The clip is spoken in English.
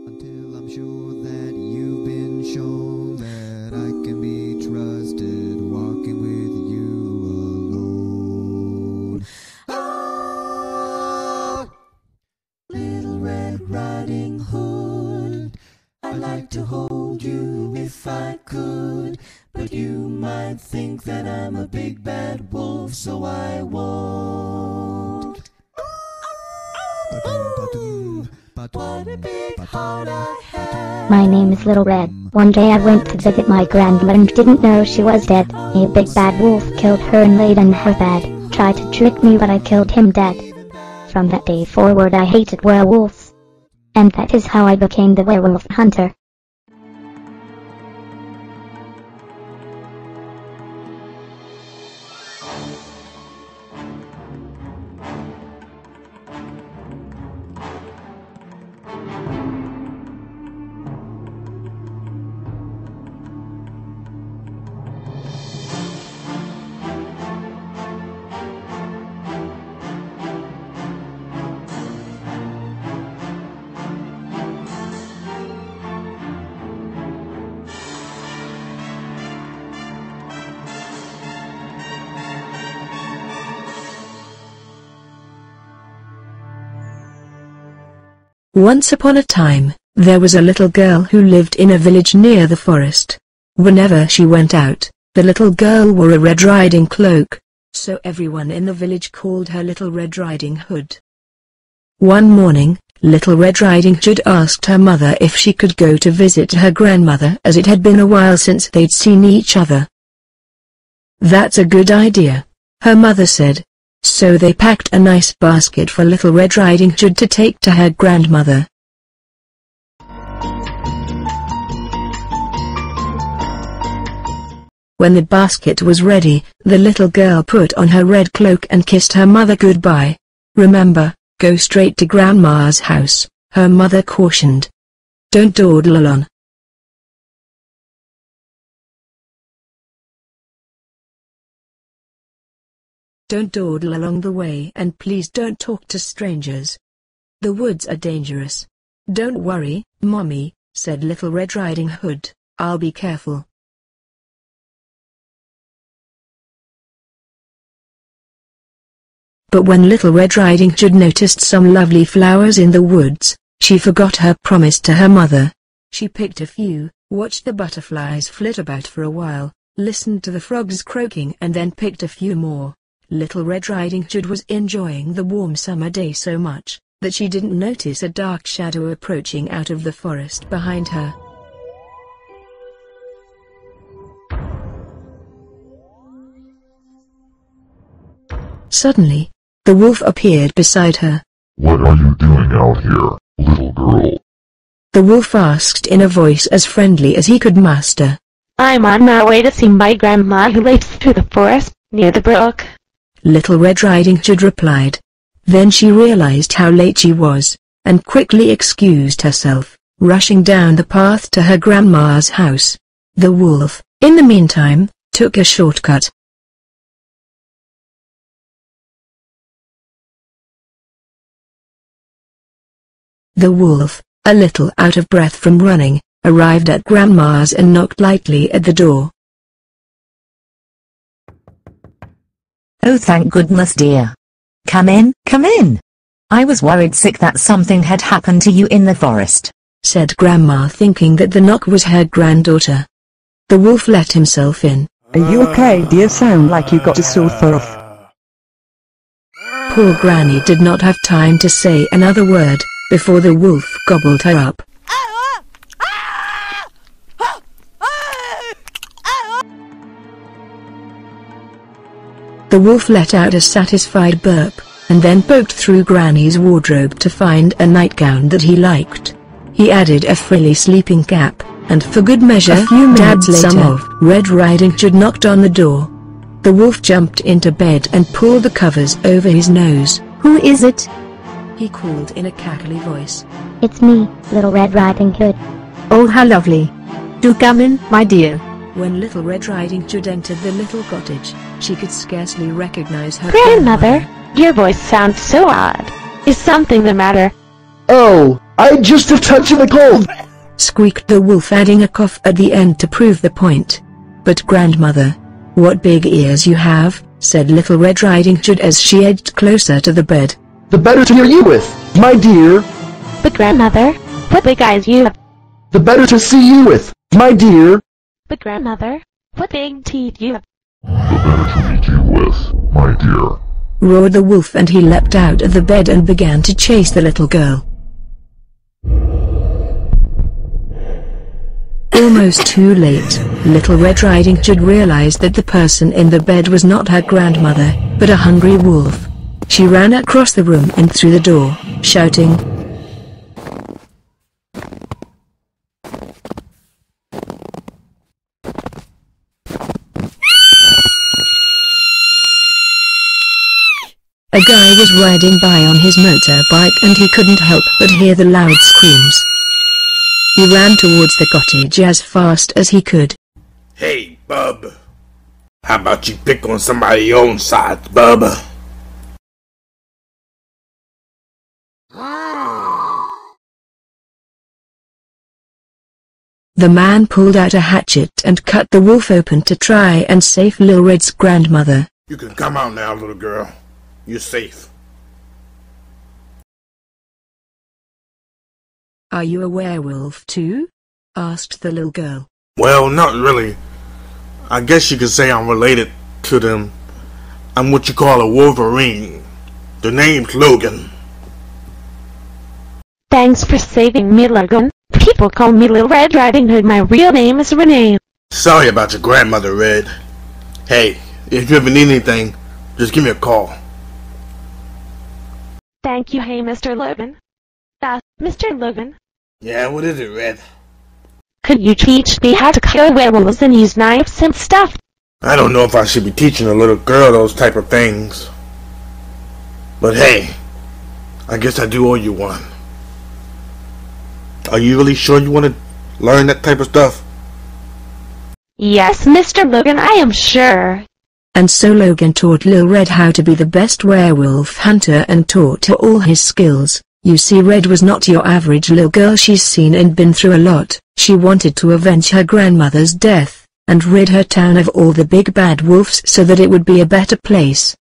Until I'm sure that you've been shown that I can be trusted, walking with you alone. Ah, Little Red Riding Hood, I'd like to hold you if I could, but you might think that I'm a big bad wolf, so I won't. What a big heart I have. My name is Little Red. One day I went to visit my grandma and didn't know she was dead. A big bad wolf killed her and laid in her bed. Tried to trick me but I killed him dead. From that day forward I hated werewolves. And that is how I became the werewolf hunter. Once upon a time, there was a little girl who lived in a village near the forest. Whenever she went out, the little girl wore a Red Riding cloak, so everyone in the village called her Little Red Riding Hood. One morning, Little Red Riding Hood asked her mother if she could go to visit her grandmother as it had been a while since they'd seen each other. "That's a good idea," her mother said. So they packed a nice basket for Little Red Riding Hood to take to her grandmother. When the basket was ready, the little girl put on her red cloak and kissed her mother goodbye. "Remember, go straight to Grandma's house," her mother cautioned. "Don't dawdle along. Don't dawdle along the way and please don't talk to strangers. The woods are dangerous." "Don't worry, Mommy," said Little Red Riding Hood, "I'll be careful." But when Little Red Riding Hood noticed some lovely flowers in the woods, she forgot her promise to her mother. She picked a few, watched the butterflies flit about for a while, listened to the frogs croaking and then picked a few more. Little Red Riding Hood was enjoying the warm summer day so much, that she didn't notice a dark shadow approaching out of the forest behind her. Suddenly, the wolf appeared beside her. "What are you doing out here, little girl?" The wolf asked in a voice as friendly as he could muster. "I'm on my way to see my grandma who lives through the forest, near the brook." Little Red Riding Hood replied. Then she realized how late she was, and quickly excused herself, rushing down the path to her grandma's house. The wolf, in the meantime, took a shortcut. The wolf, a little out of breath from running, arrived at Grandma's and knocked lightly at the door. "Oh, thank goodness, dear. Come in, come in. I was worried sick that something had happened to you in the forest," said Grandma, thinking that the knock was her granddaughter. The wolf let himself in. "Are you okay, dear? Sound like you got a sore throat." Poor Granny did not have time to say another word, before the wolf gobbled her up. The wolf let out a satisfied burp, and then poked through Granny's wardrobe to find a nightgown that he liked. He added a frilly sleeping cap, and for good measure, a few minutes later, some of Red Riding Hood knocked on the door. The wolf jumped into bed and pulled the covers over his nose. "Who is it?" he called in a cackly voice. It's me, Little Red Riding Hood. "Oh, how lovely. Do come in, my dear." When Little Red Riding Hood entered the little cottage, she could scarcely recognize her "Grandmother, your voice sounds so odd. Is something the matter?" "Oh, I just a touch of the cold. Squeaked the wolf, adding a cough at the end to prove the point. But grandmother, what big ears you have, said Little Red Riding Hood as she edged closer to the bed. The better to hear you with, my dear. But grandmother, what big eyes you have. The better to see you with, my dear. But grandmother, what big teeth you have. The better to meet you with, my dear. Roared the wolf, and he leapt out of the bed and began to chase the little girl. Almost too late, Little Red Riding Hood realized that the person in the bed was not her grandmother, but a hungry wolf. She ran across the room and through the door, shouting, A guy was riding by on his motorbike and he couldn't help but hear the loud screams. He ran towards the cottage as fast as he could. Hey, bub. How about you pick on somebody's own side, bub? The man pulled out a hatchet and cut the wolf open to try and save Lil Red's grandmother. You can come out now, little girl. You're safe. Are you a werewolf too? Asked the little girl. Well, not really. I guess you could say I'm related to them. I'm what you call a Wolverine. The name's Logan. Thanks for saving me, Logan. People call me Little Red Riding Hood. My real name is Renee. Sorry about your grandmother, Red. Hey, if you ever need anything, just give me a call. Thank you, hey Mr. Logan. Mr. Logan. Yeah, what is it, Red? Could you teach me how to kill werewolves and use knives and stuff? I don't know if I should be teaching a little girl those type of things. But hey, I guess I do owe you one. Are you really sure you want to learn that type of stuff? Yes, Mr. Logan, I am sure. And so Logan taught Lil Red how to be the best werewolf hunter and taught her all his skills. You see, Red was not your average little girl. She's seen and been through a lot. She wanted to avenge her grandmother's death, and rid her town of all the big bad wolves so that it would be a better place.